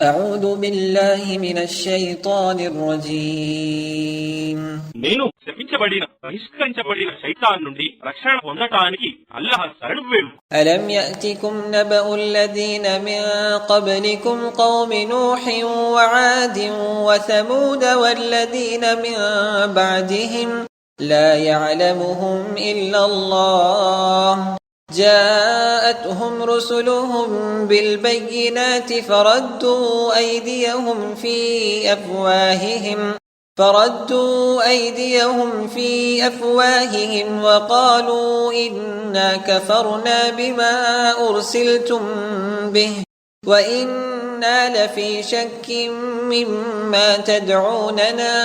أعوذ بالله من الشيطان الرجيم నేను శపించబడిన బహిష్కరించబడిన శైతాన్ నుండి రక్షణ పొందటానికి అల్లాహ్ శరణు వేడు. ألم يأتكم نبأ الذين من قبلكم قوم نوح وعاد وثمود والذين من بعدهم لا يعلمهم إلا الله جاءتهم رسلهم بالبينات فردوا أيديهم في أفواههم وقالوا إنا كفرنا بما أرسلتم به وإنا لفي شك مما تدعوننا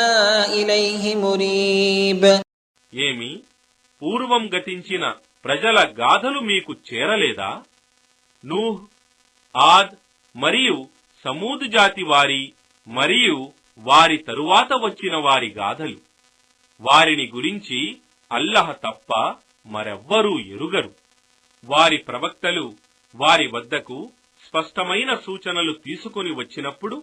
إليه مريب. ఏమి పూర్వం గతించిన ప్రజల గాథలు మీకు చేరలేదా? నూహ్, ఆద్ మరియు సమూదు జాతి వారి మరియు వారి తరువాత వచ్చిన వారి గాథలు. వారిని గురించి అల్లాహ్ తప్ప మరెవ్వరూ ఎరుగరు. వారి ప్రవక్తలు వారి వద్దకు స్పష్టమైన సూచనలు తీసుకుని వచ్చినప్పుడు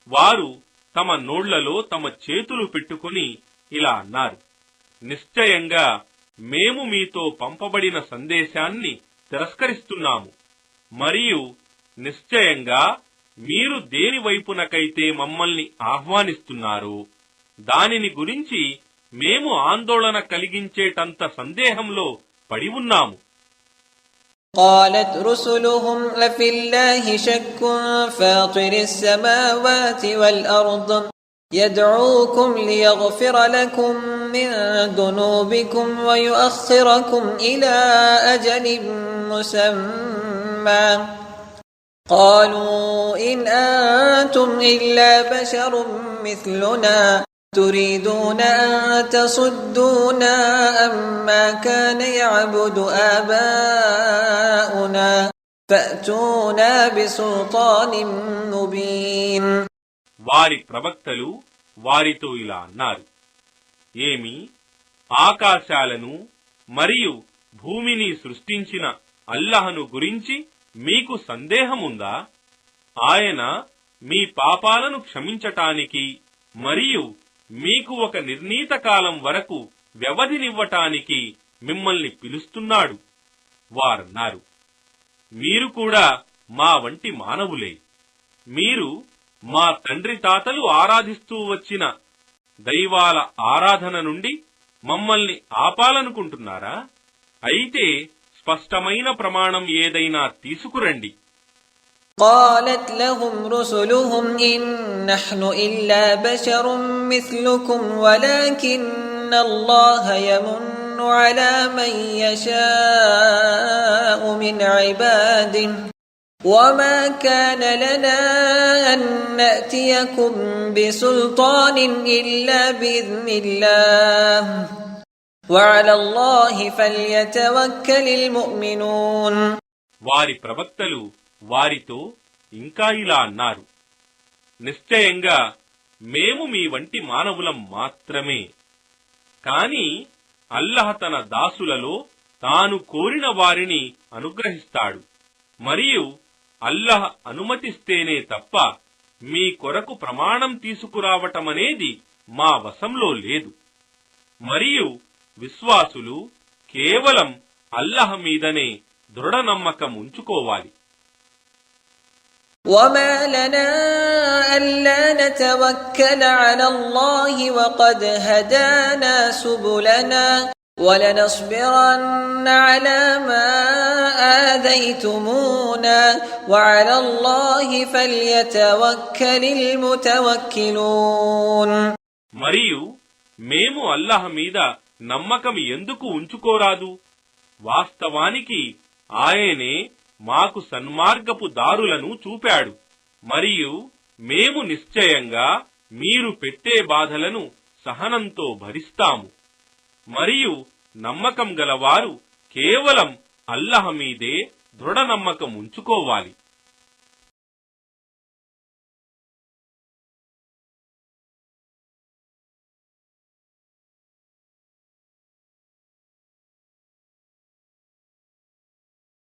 వారు తమ నోళ్లలో తమ చేతులు పెట్టుకుని ఇలా అన్నారు: నిశ్చయంగా మేము మీతో పంపబడిన సందేశాన్ని తిరస్కరిస్తున్నాము, మరియు నిశ్చయంగా మీరు దేని వైపునకైతే మమ్మల్ని ఆహ్వానిస్తున్నారో దానిని గురించి మేము ఆందోళన కలిగించేటంత సందేహంలో పడి ఉన్నాము. قالت رسلهم أفي الله شك فاطر السماوات والأرض يدعوكم ليغفر لكم من ذنوبكم ويؤخركم إلى أجل مسمى قالوا إن أنتم إلا بشر مثلنا تريدون أن تصدونا عما كان يعبد آباؤنا فأتونا بسلطان مبين. వారి ప్రవక్తలు వారితో ఇలా అన్నారు: ఏమి ఆకాశాలను మరియు భూమిని సృష్టించిన అల్లాహ్ను గురించి మీకు సందేహముందా? ఆయన మీ పాపాలను క్షమించటానికి మరియు మీకు ఒక నిర్ణీత కాలం వరకు వ్యవధినివ్వటానికి మిమ్మల్ని పిలుస్తున్నాడు. వారన్నారు: మీరు కూడా మా వంటి మానవులే. మీరు మా తండ్రి తాతలు ఆరాధిస్తూ వచ్చిన దైవాల ఆరాధన నుండి మమ్మల్ని ఆపాలనుకుంటున్నారా? అయితే స్పష్టమైన ప్రమాణం ఏదైనా తీసుకురండి. قالت لهم رسلهم إن نحن إلا بشر مثلكم ولكن الله يمن على من يشاء من عباده وما كان لنا أن نأتيكم بسلطان إلا بإذن الله وعلى الله فليتوكل المؤمنون. వారి ప్రవక్తలు వారితో ఇంకా ఇలా అన్నారు: నిశ్చయంగా మేము మీ వంటి మానవులం మాత్రమే. కాని అల్లాహ్ తన దాసులలో తాను కోరిన వారిని అనుగ్రహిస్తాడు, మరియు అల్లాహ్ అనుమతిస్తేనే తప్ప మీ కొరకు ప్రమాణం తీసుకురావటమనేది మా వశంలో లేదు. మరియు విశ్వాసులు కేవలం అల్లాహ్ మీదనే దృఢ నమ్మకం ఉంచుకోవాలి. وما لنا ألا نتوكل على الله وقد هدانا سبلنا ولنصبرن على ما آذيتمونا وعلى الله فليتوكل المتوكلون. మరియు మేము అల్లాహ్ మీద నమ్మకం ఎందుకు ఉంచుకోరాదు? వాస్తవానికి ఆయనే మాకు సన్మార్గపు దారులను చూపాడు, మరియు మేము నిశ్చయంగా మీరు పెట్టే బాధలను సహనంతో భరిస్తాము. మరియు నమ్మకం గలవారు కేవలం అల్లాహ్ మీదే దృఢ నమ్మకం ఉంచుకోవాలి.